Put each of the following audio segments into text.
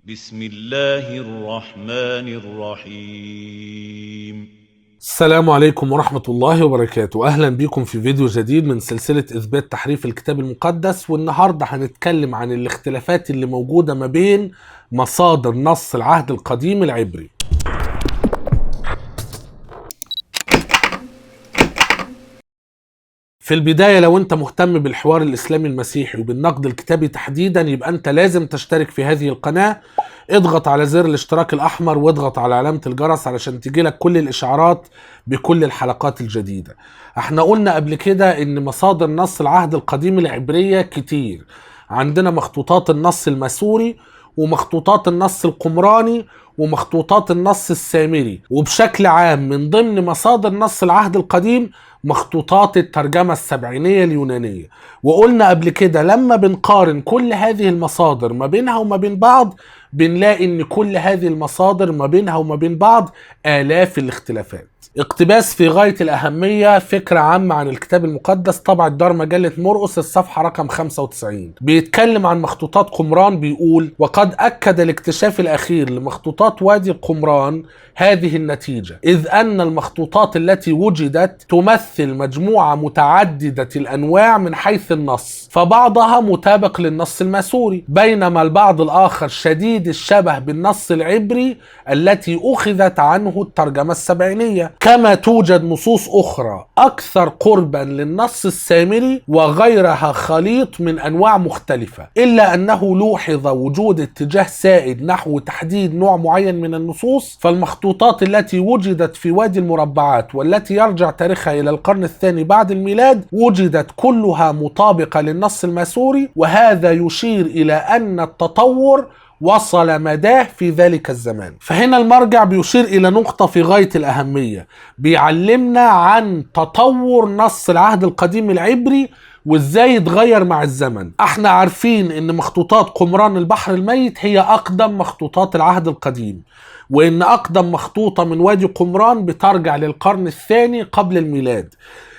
بسم الله الرحمن الرحيم. السلام عليكم ورحمة الله وبركاته. أهلا بكم في فيديو جديد من سلسلة إثبات تحريف الكتاب المقدس، والنهاردة هنتكلم عن الاختلافات اللي موجودة ما بين مصادر نص العهد القديم العبري. في البداية، لو انت مهتم بالحوار الإسلامي المسيحي وبالنقد الكتابي تحديدا، يبقى انت لازم تشترك في هذه القناة. اضغط على زر الاشتراك الأحمر واضغط على علامة الجرس علشان تجيلك كل الإشعارات بكل الحلقات الجديدة. احنا قلنا قبل كده ان مصادر نص العهد القديم العبرية كتير. عندنا مخطوطات النص الماسوري، ومخطوطات النص القمراني، ومخطوطات النص السامري، وبشكل عام من ضمن مصادر نص العهد القديم مخطوطات الترجمة السبعينية اليونانية. وقلنا قبل كده لما بنقارن كل هذه المصادر ما بينها وما بين بعض، بنلاقي ان كل هذه المصادر ما بينها وما بين بعض آلاف الاختلافات. اقتباس في غاية الأهمية، فكرة عامة عن الكتاب المقدس، طبعة دار مجلة مرقس، الصفحة رقم 95. بيتكلم عن مخطوطات قمران، بيقول: وقد أكد الاكتشاف الأخير لمخطوطات وادي قمران هذه النتيجة، إذ أن المخطوطات التي وجدت تمثل مجموعة متعددة الأنواع من حيث النص، فبعضها مطابق للنص الماسوري، بينما البعض الآخر شديد الشبه بالنص العبري التي أخذت عنه الترجمة السبعينية. كما توجد نصوص أخرى أكثر قربا للنص السامري وغيرها خليط من أنواع مختلفة، إلا أنه لوحظ وجود اتجاه سائد نحو تحديد نوع معين من النصوص. فالمخطوطات التي وجدت في وادي المربعات والتي يرجع تاريخها إلى القرن الثاني بعد الميلاد وجدت كلها مطابقة للنص الماسوري، وهذا يشير إلى أن التطور وصل مداه في ذلك الزمان. فهنا المرجع بيشير إلى نقطة في غاية الأهمية، بيعلمنا عن تطور نص العهد القديم العبري وازاي اتغير مع الزمن. احنا عارفين ان مخطوطات قمران البحر الميت هي اقدم مخطوطات العهد القديم، وان اقدم مخطوطة من وادي قمران بترجع للقرن الثاني قبل الميلاد.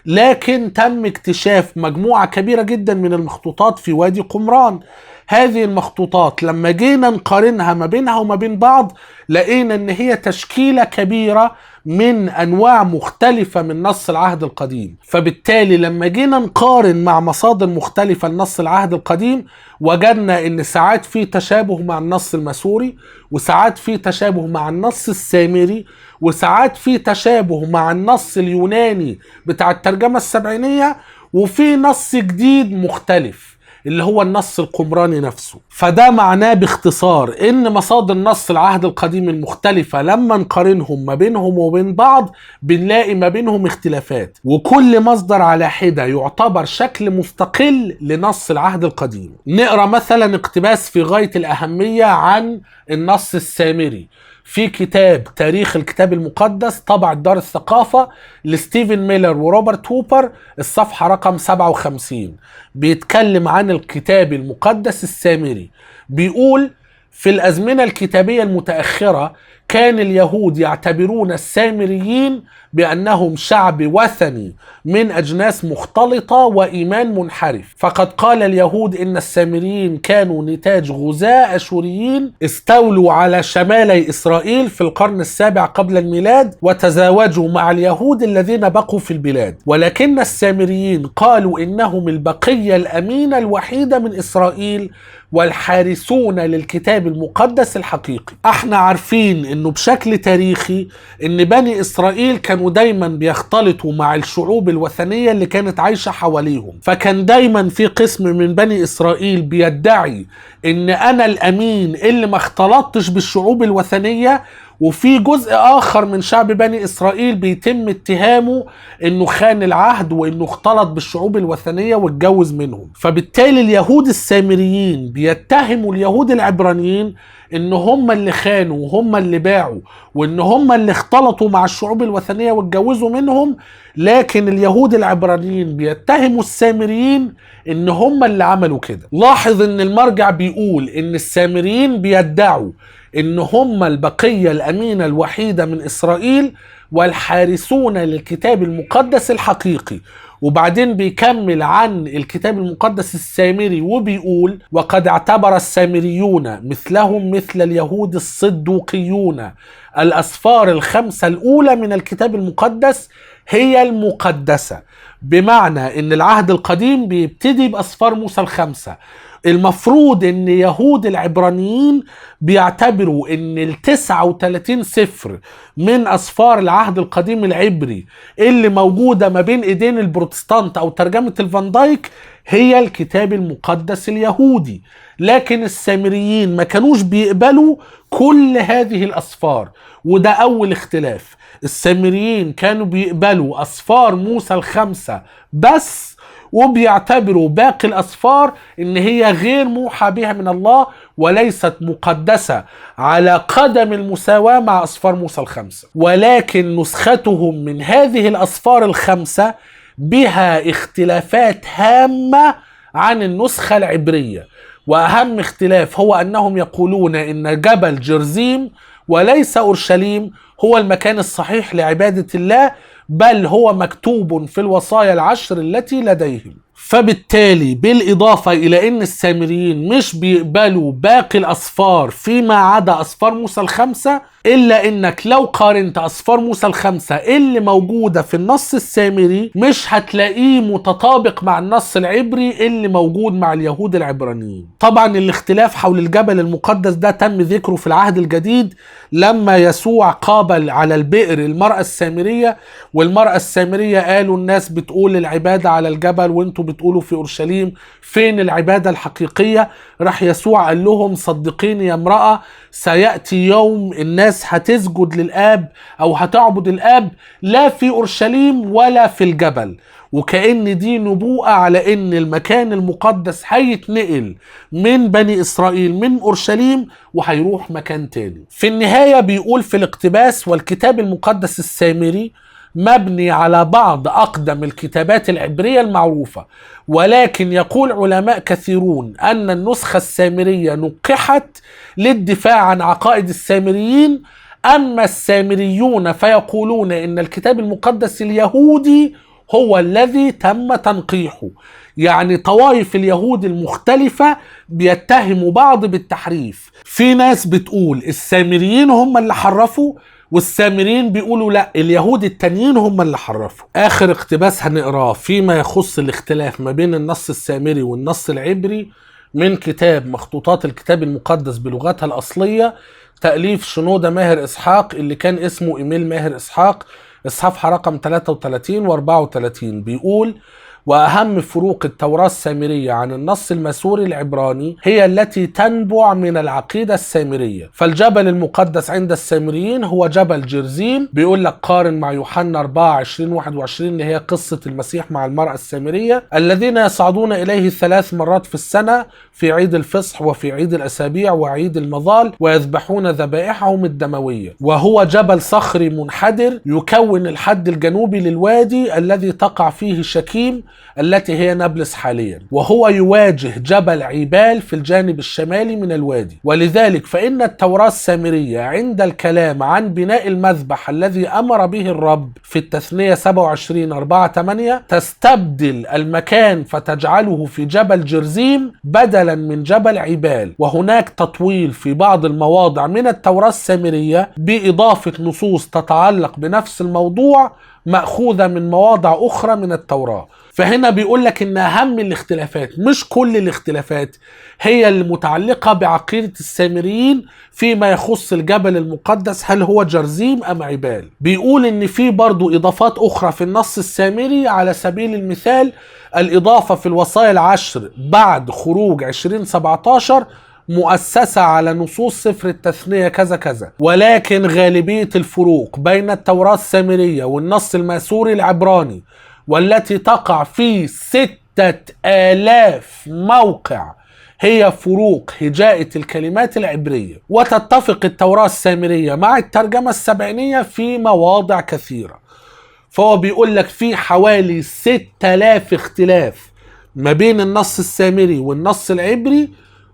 لكن تم اكتشاف مجموعة كبيرة جدا من المخطوطات في وادي قمران. هذه المخطوطات لما جينا نقارنها ما بينها وما بين بعض، لقينا ان هي تشكيلة كبيرة من انواع مختلفة من نص العهد القديم. فبالتالي لما جينا نقارن مع مصادر مختلفة لنص العهد القديم، وجدنا ان ساعات في تشابه مع النص الماسوري، وساعات في تشابه مع النص السامري، وساعات في تشابه مع النص اليوناني بتاع الترجمة السبعينية، وفي نص جديد مختلف اللي هو النص القمراني نفسه. فده معناه باختصار ان مصادر نص العهد القديم المختلفة لما نقارنهم ما بينهم وبين بعض بنلاقي ما بينهم اختلافات، وكل مصدر على حدة يعتبر شكل مستقل لنص العهد القديم. نقرأ مثلا اقتباس في غاية الأهمية عن النص السامري في كتاب تاريخ الكتاب المقدس، طبعة دار الثقافة، لستيفن ميلر وروبرت هوبر، الصفحة رقم 57. بيتكلم عن الكتاب المقدس السامري. بيقول: في الأزمنة الكتابية المتأخرة كان اليهود يعتبرون السامريين بأنهم شعب وثني من أجناس مختلطة وإيمان منحرف، فقد قال اليهود إن السامريين كانوا نتاج غزاة أشوريين استولوا على شمالي إسرائيل في القرن السابع قبل الميلاد وتزاوجوا مع اليهود الذين بقوا في البلاد، ولكن السامريين قالوا إنهم البقية الأمينة الوحيدة من إسرائيل والحارسون للكتاب المقدس الحقيقي. احنا عارفين انه بشكل تاريخي ان بني اسرائيل كانوا دايما بيختلطوا مع الشعوب الوثنية اللي كانت عايشة حواليهم، فكان دايما في قسم من بني اسرائيل بيدعي ان انا الامين اللي ما اختلطتش بالشعوب الوثنية، وفي جزء آخر من شعب بني إسرائيل بيتم اتهامه إنه خان العهد وإنه اختلط بالشعوب الوثنية واتجوز منهم. فبالتالي اليهود السامريين بيتهموا اليهود العبرانيين إن هم اللي خانوا وهم اللي باعوا وإن هم اللي اختلطوا مع الشعوب الوثنية واتجوزوا منهم، لكن اليهود العبرانيين بيتهموا السامريين إن هم اللي عملوا كده. لاحظ إن المرجع بيقول إن السامريين بيدعوا إن هم البقية الأمينة الوحيدة من إسرائيل والحارسون للكتاب المقدس الحقيقي، وبعدين بيكمل عن الكتاب المقدس السامري وبيقول: وقد اعتبر السامريون مثلهم مثل اليهود الصدوقيون الأسفار الخمسة الأولى من الكتاب المقدس هي المقدسة. بمعنى ان العهد القديم بيبتدي بأسفار موسى الخمسة. المفروض ان يهود العبرانيين بيعتبروا ان 39 سفر من أسفار العهد القديم العبري اللي موجودة ما بين ايدين البروتستانت او ترجمة الفان دايك هي الكتاب المقدس اليهودي. لكن السامريين ما كانوش بيقبلوا كل هذه الأسفار، وده أول اختلاف. السامريين كانوا بيقبلوا أسفار موسى الخمسة بس، وبيعتبروا باقي الأسفار إن هي غير موحى بها من الله وليست مقدسة على قدم المساواة مع أسفار موسى الخمسة. ولكن نسختهم من هذه الأسفار الخمسة بها اختلافات هامة عن النسخة العبرية. وأهم اختلاف هو أنهم يقولون إن جبل جرزيم وليس أورشليم هو المكان الصحيح لعبادة الله، بل هو مكتوب في الوصايا العشر التي لديهم. فبالتالي بالإضافة إلى أن السامريين مش بيقبلوا باقي الأسفار فيما عدا أسفار موسى الخمسة، إلا أنك لو قارنت أسفار موسى الخمسة اللي موجودة في النص السامري مش هتلاقيه متطابق مع النص العبري اللي موجود مع اليهود العبرانيين. طبعا الاختلاف حول الجبل المقدس ده تم ذكره في العهد الجديد لما يسوع قابل على البئر المرأة السامرية، والمرأة السامرية قالوا الناس بتقول العبادة على الجبل وانتوا بتقولوا في أورشليم، فين العبادة الحقيقية؟ راح يسوع قال لهم: صدقيني يا امرأة، سيأتي يوم الناس هتسجد للآب أو هتعبد الآب لا في أورشليم ولا في الجبل. وكأن دي نبوءة على ان المكان المقدس هيتنقل من بني إسرائيل من أورشليم وهيروح مكان تاني. في النهاية بيقول في الاقتباس: والكتاب المقدس السامري مبني على بعض أقدم الكتابات العبرية المعروفة، ولكن يقول علماء كثيرون أن النسخة السامرية نقحت للدفاع عن عقائد السامريين. أما السامريون فيقولون إن الكتاب المقدس اليهودي هو الذي تم تنقيحه. يعني طوائف اليهود المختلفة بيتهموا بعض بالتحريف. في ناس بتقول السامريين هم اللي حرفوا، والسامريين بيقولوا لا، اليهود التانيين هم اللي حرفوا. آخر اقتباس هنقراه فيما يخص الاختلاف ما بين النص السامري والنص العبري من كتاب مخطوطات الكتاب المقدس بلغتها الأصلية، تأليف شنودة ماهر إسحاق اللي كان اسمه إيميل ماهر إسحاق، الصفحة رقم 33 و 34. بيقول: وأهم فروق التوراة السامرية عن النص المسوري العبراني هي التي تنبع من العقيدة السامرية. فالجبل المقدس عند السامريين هو جبل جرزيم. بيقول لك قارن مع يوحنا 4:20-21 اللي هي قصة المسيح مع المرأة السامرية، الذين يصعدون إليه 3 مرات في السنة في عيد الفصح وفي عيد الأسابيع وعيد المظال ويذبحون ذبائحهم الدموية. وهو جبل صخري منحدر يكون الحد الجنوبي للوادي الذي تقع فيه شكيم التي هي نابلس حاليا، وهو يواجه جبل عيبال في الجانب الشمالي من الوادي. ولذلك فإن التوراة السامرية عند الكلام عن بناء المذبح الذي أمر به الرب في التثنية 27:4-8 تستبدل المكان فتجعله في جبل جرزيم بدلا من جبل عيبال. وهناك تطويل في بعض المواضع من التوراة السامرية بإضافة نصوص تتعلق بنفس الموضوع مأخوذة من مواضع أخرى من التوراة. فهنا بيقول لك إن أهم الاختلافات، مش كل الاختلافات، هي المتعلقة بعقيدة السامريين فيما يخص الجبل المقدس، هل هو جرزيم أم عيبال. بيقول إن في برضو إضافات أخرى في النص السامري، على سبيل المثال الإضافة في الوصايا العشر بعد خروج 2017 مؤسسة على نصوص سفر التثنية كذا كذا. ولكن غالبية الفروق بين التوراة السامرية والنص الماسوري العبراني، والتي تقع في 6000 موقع، هي فروق هجاءة الكلمات العبرية. وتتفق التوراة السامرية مع الترجمة السبعينية في مواضع كثيرة. فهو بيقول لك في حوالي 6000 اختلاف ما بين النص السامري والنص العبري،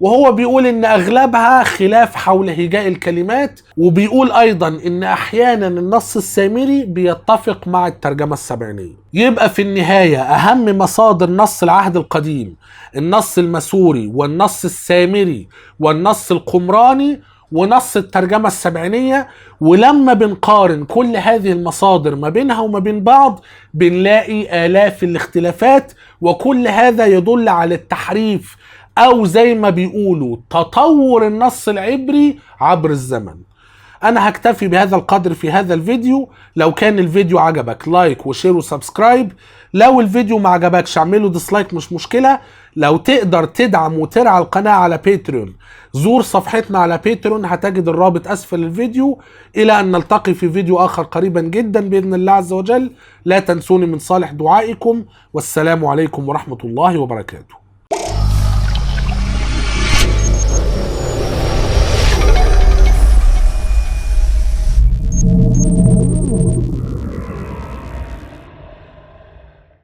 وهو بيقول ان اغلبها خلاف حول هجاء الكلمات، وبيقول ايضا ان احيانا النص السامري بيتفق مع الترجمة السبعينية. يبقى في النهاية اهم مصادر نص العهد القديم النص المسوري والنص السامري والنص القمراني ونص الترجمة السبعينية. ولما بنقارن كل هذه المصادر ما بينها وما بين بعض بنلاقي آلاف الاختلافات، وكل هذا يدل على التحريف او زي ما بيقولوا تطور النص العبري عبر الزمن. انا هكتفي بهذا القدر في هذا الفيديو. لو كان الفيديو عجبك لايك وشير وسبسكرايب. لو الفيديو ما عجبكش اعمله ديسلايك مش مشكلة. لو تقدر تدعم وترعى القناة على باتريون زور صفحتنا على باتريون، هتجد الرابط اسفل الفيديو. الى ان نلتقي في فيديو اخر قريبا جدا باذن الله عز وجل. لا تنسوني من صالح دعائكم، والسلام عليكم ورحمة الله وبركاته.